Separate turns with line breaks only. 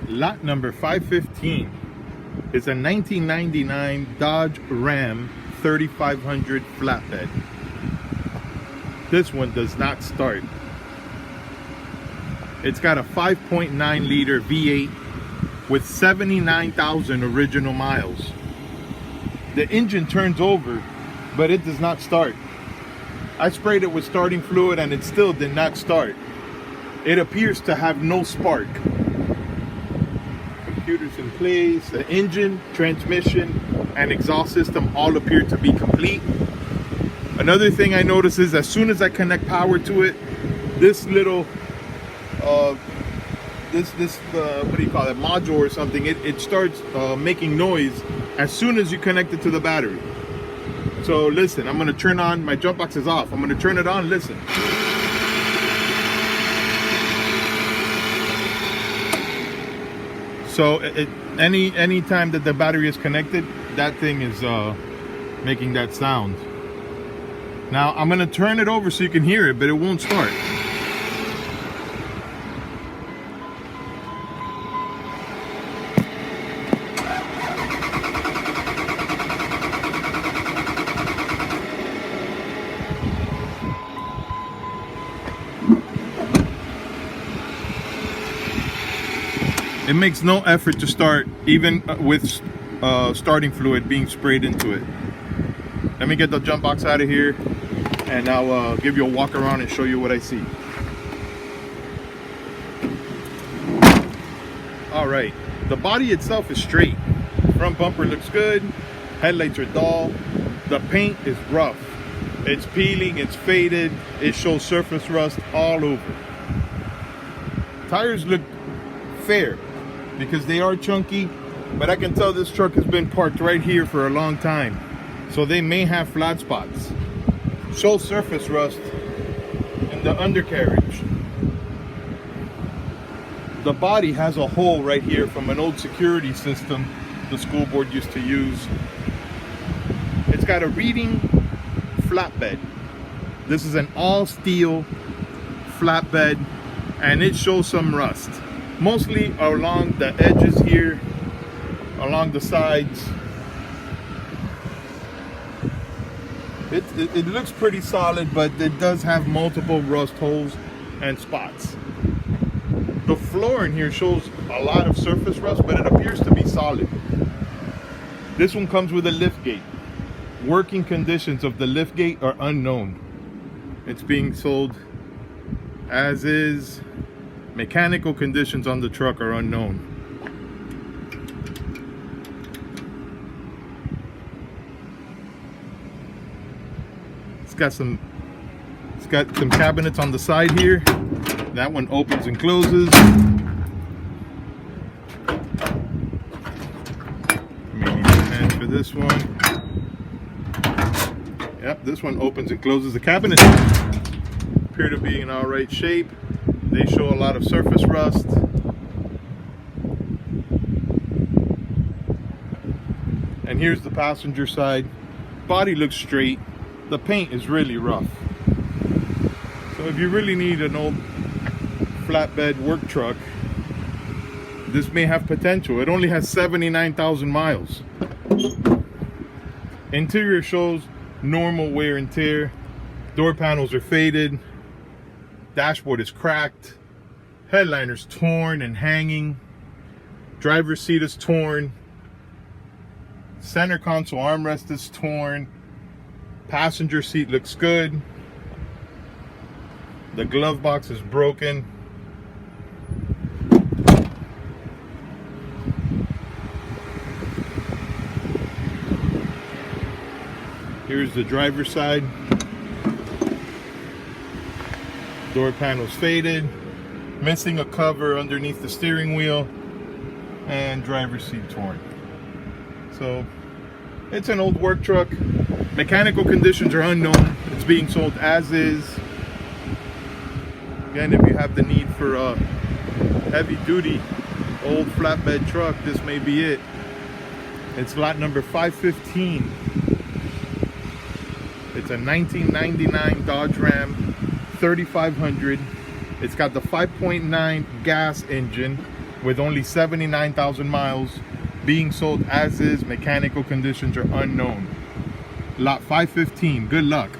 Lot number 515 is a 1999 Dodge Ram 3500 flatbed. This one does not start. It's got a 5.9 liter V8 with 79,000 original miles. The engine turns over, but it does not start. I sprayed it with starting fluid and it still did not start. It appears to have no spark. Computers in place, the engine, transmission, and exhaust system all appear to be complete. Another thing I notice is as soon as I connect power to it, this little what do you call it, module or something, it starts making noise as soon as you connect it to the battery. So listen, I'm gonna turn on, my jump box is off, I'm gonna turn it on, listen. So any time that the battery is connected, that thing is making that sound. Now I'm gonna turn it over so you can hear it, but it won't start. It makes no effort to start, even with starting fluid being sprayed into it. Let me get the jump box out of here and I'll give you a walk around and show you what I see. All right, the body itself is straight. Front bumper looks good. Headlights are dull. The paint is rough. It's peeling, it's faded. It shows surface rust all over. Tires look fair, because they are chunky, but I can tell this truck has been parked right here for a long time, so they may have flat spots. Show surface rust in the undercarriage. The body has a hole right here from an old security system the school board used to use. It's got a reading flatbed. This is an all steel flatbed and it shows some rust. Mostly along the edges here, along the sides. It looks pretty solid, but it does have multiple rust holes and spots. The floor in here shows a lot of surface rust, but it appears to be solid. This one comes with a lift gate. Working conditions of the lift gate are unknown. It's being sold as is. Mechanical conditions on the truck are unknown. It's got some cabinets on the side here. That one opens and closes. Maybe the hand for this one. Yep, this one opens and closes. The cabinets appear to be in all right shape. They show a lot of surface rust. And here's the passenger side. Body looks straight. The paint is really rough. So if you really need an old flatbed work truck, this may have potential. It only has 79,000 miles. Interior shows normal wear and tear. Door panels are faded. Dashboard is cracked. Headliner's torn and hanging. Driver's seat is torn. Center console armrest is torn. Passenger seat looks good. The glove box is broken. Here's the driver's side. Door panels faded, missing a cover underneath the steering wheel, and driver's seat torn. So it's an old work truck. Mechanical conditions are unknown. It's being sold as is. Again, if you have the need for a heavy duty old flatbed truck, this may be it. It's lot number 515. It's a 1999 Dodge Ram 3500. It's got the 5.9 gas engine. with only 79,000 miles, being sold as is. Mechanical conditions are unknown. Lot 515, good luck.